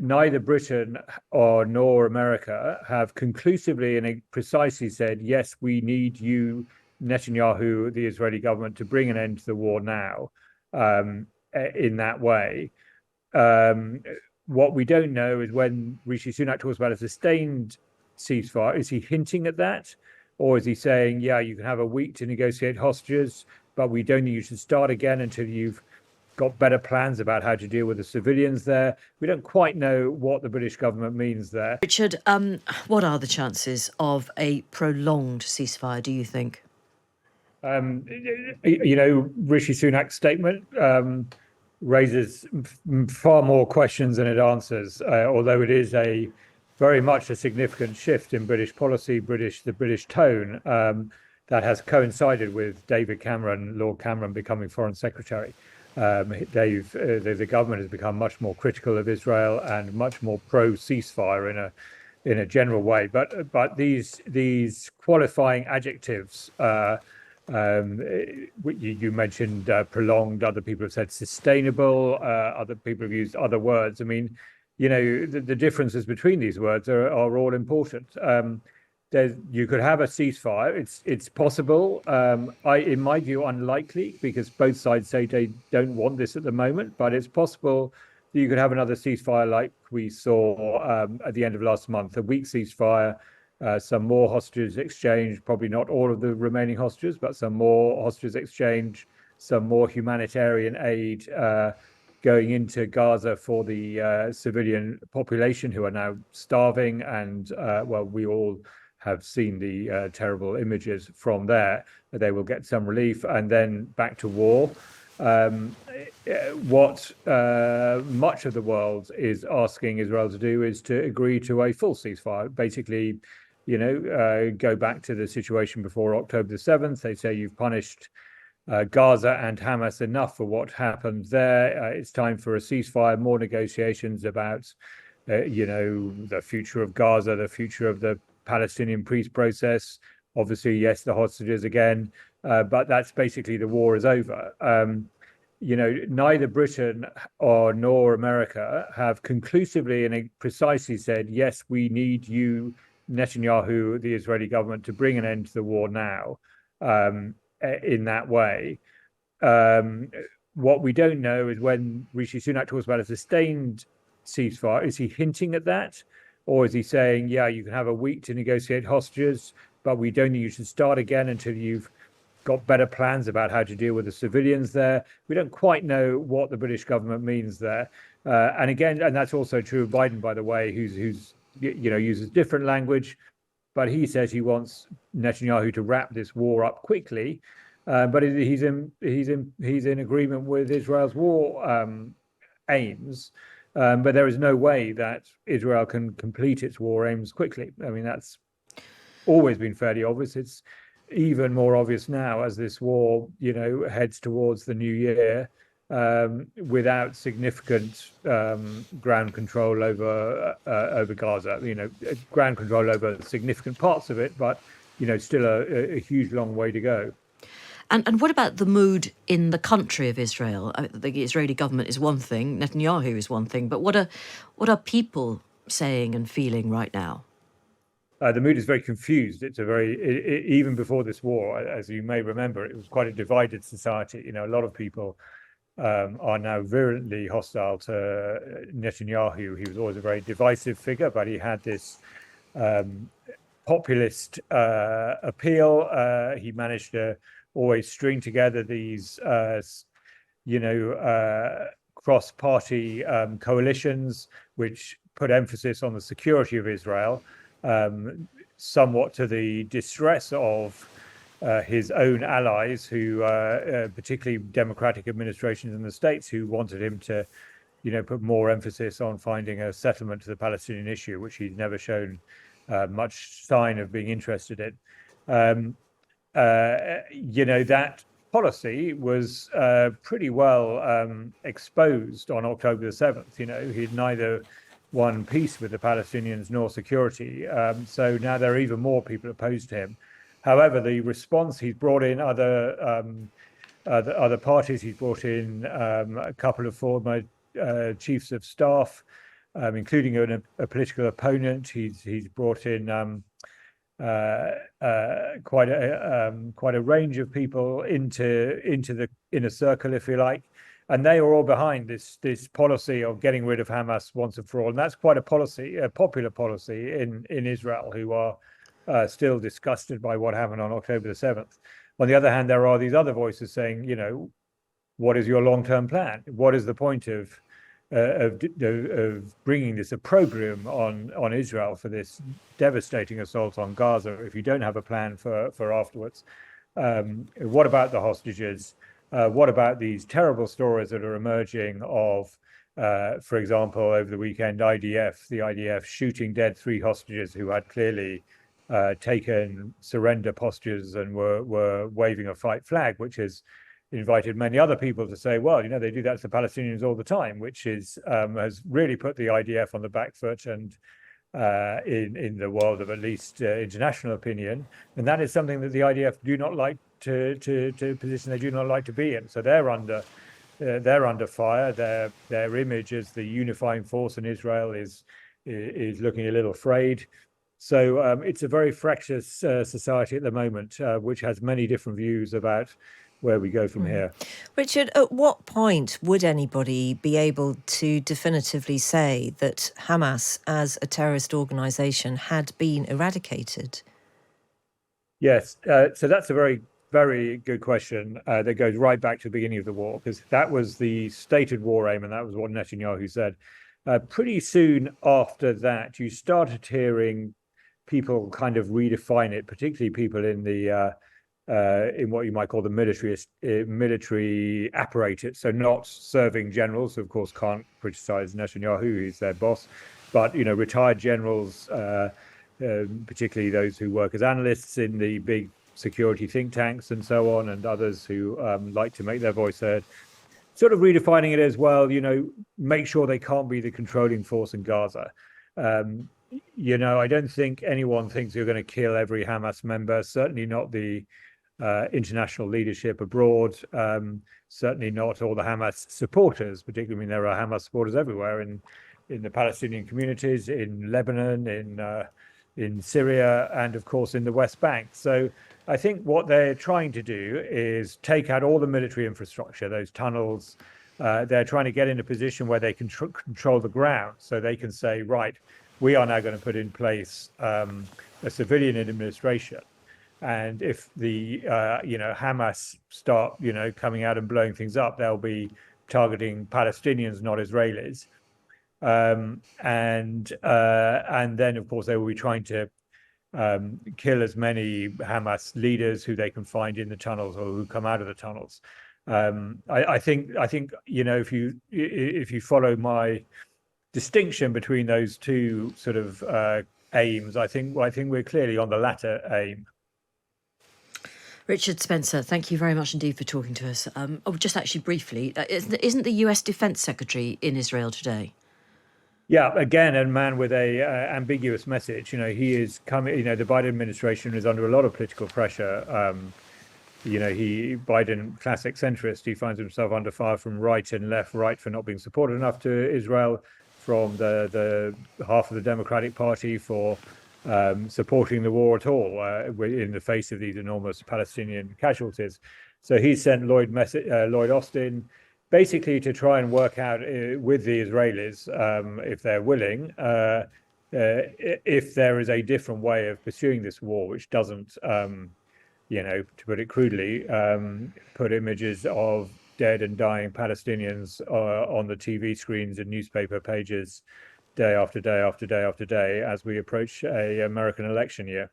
neither Britain or nor America have conclusively and precisely said, yes, we need you, Netanyahu, the Israeli government, to bring an end to the war now, in that way. Um, what we don't know is when Rishi Sunak talks about a sustained ceasefire, is he hinting at that? Or is he saying, yeah, you can have a week to negotiate hostages, but we don't think you should start again until you've got better plans about how to deal with the civilians there? We don't quite know what the British government means there. Richard, what are the chances of a prolonged ceasefire, do you think? Rishi Sunak's statement raises far more questions than it answers, although it is a very much a significant shift in British policy, the British tone, that has coincided with Lord Cameron becoming Foreign Secretary. The government has become much more critical of Israel and much more pro ceasefire in a general way. But these qualifying adjectives, you mentioned prolonged. Other people have said sustainable. Other people have used other words. I mean, the differences between these words are all important. You could have a ceasefire. It's possible. In my view, unlikely, because both sides say they don't want this at the moment. But it's possible that you could have another ceasefire like we saw at the end of last month, a week ceasefire, some more hostages exchanged, probably not all of the remaining hostages, but some more hostages exchanged, some more humanitarian aid going into Gaza for the civilian population who are now starving. And we all have seen the terrible images from there. They will get some relief and then back to war. What much of the world is asking Israel to do is to agree to a full ceasefire. Basically, go back to the situation before October the 7th. They say you've punished Gaza and Hamas enough for what happened there. It's time for a ceasefire, more negotiations about, the future of Gaza, the future of the Palestinian peace process. Obviously, yes, the hostages again, but that's basically the war is over. Neither Britain nor America have conclusively and precisely said, yes, we need you, Netanyahu, the Israeli government, to bring an end to the war now, in that way. What we don't know is when Rishi Sunak talks about a sustained ceasefire, is he hinting at that? Or is he saying, yeah, you can have a week to negotiate hostages, but we don't think you should start again until you've got better plans about how to deal with the civilians there? We don't quite know what the British government means there. And that's also true of Biden, by the way, who's uses different language, but he says he wants Netanyahu to wrap this war up quickly. But he's in agreement with Israel's war aims. But there is no way that Israel can complete its war aims quickly. I mean, that's always been fairly obvious. It's even more obvious now as this war, heads towards the new year, without significant ground control over Gaza. Ground control over significant parts of it, but still a huge long way to go. And what about the mood in the country of Israel? The Israeli government is one thing, Netanyahu is one thing, but what are people saying and feeling right now? The mood is very confused. It's even before this war, as you may remember, it was quite a divided society. A lot of people are now virulently hostile to Netanyahu. He was always a very divisive figure, but he had this populist appeal. He managed to always string together these, cross-party coalitions, which put emphasis on the security of Israel, somewhat to the distress of his own allies, who, particularly democratic administrations in the States, who wanted him to, put more emphasis on finding a settlement to the Palestinian issue, which he's never shown much sign of being interested in. That policy was pretty well exposed on October the 7th. He'd neither won peace with the Palestinians nor security. So now there are even more people opposed to him. However, the response, he's brought in other parties. He's brought in a couple of former chiefs of staff including a political opponent. He's brought in quite a range of people into the inner circle, if you like, and they are all behind this policy of getting rid of Hamas once and for all. And that's quite a popular policy in Israel, who are still disgusted by what happened on October the 7th. On the other hand, there are these other voices saying, what is your long-term plan? What is the point of bringing this opprobrium on Israel for this devastating assault on Gaza if you don't have a plan for afterwards? What about the hostages? What about these terrible stories that are emerging of, for example, over the weekend, the IDF shooting dead 3 hostages who had clearly taken surrender postures and were waving a fight flag, which has invited many other people to say, well, they do that to the Palestinians all the time, which has really put the IDF on the back foot and in the world of at least international opinion. And that is something that the IDF do not like to position they do not like to be in. So they're under fire. Their image as the unifying force in Israel is looking a little frayed. So it's a very fractious society at the moment, which has many different views about where we go from here. Richard, at what point would anybody be able to definitively say that Hamas as a terrorist organisation had been eradicated? Yes, so that's a very, very good question that goes right back to the beginning of the war, because that was the stated war aim, and that was what Netanyahu said. Pretty soon after that, you started hearing people kind of redefine it, particularly people in what you might call the military apparatus. So not serving generals, who of course can't criticize Netanyahu, who's their boss, but retired generals, particularly those who work as analysts in the big security think tanks and so on, and others who like to make their voice heard. Sort of redefining it as well, make sure they can't be the controlling force in Gaza. I don't think anyone thinks you're going to kill every Hamas member, certainly not the international leadership abroad, certainly not all the Hamas supporters, particularly, there are Hamas supporters everywhere in the Palestinian communities, in Lebanon, in Syria, and of course in the West Bank. So I think what they're trying to do is take out all the military infrastructure, those tunnels. They're trying to get in a position where they can control the ground, so they can say, right, we are now going to put in place a civilian administration. And if the Hamas start coming out and blowing things up, they'll be targeting Palestinians, not Israelis. And then of course they will be trying to kill as many Hamas leaders who they can find in the tunnels or who come out of the tunnels. I think if you follow my distinction between those two sort of aims, I think we're clearly on the latter aim. Richard Spencer, thank you very much indeed for talking to us. Just actually briefly, isn't the US Defence Secretary in Israel today? Yeah, again, a man with a ambiguous message. He is coming. The Biden administration is under a lot of political pressure. Biden, classic centrist, he finds himself under fire from right and left. Right for not being supportive enough to Israel, from the half of the Democratic Party for supporting the war at all in the face of these enormous Palestinian casualties. So he sent Lloyd Austin basically to try and work out with the Israelis, if they're willing, if there is a different way of pursuing this war, which doesn't, to put it crudely, put images of dead and dying Palestinians on the TV screens and newspaper pages day after day after day after day as we approach an American election year.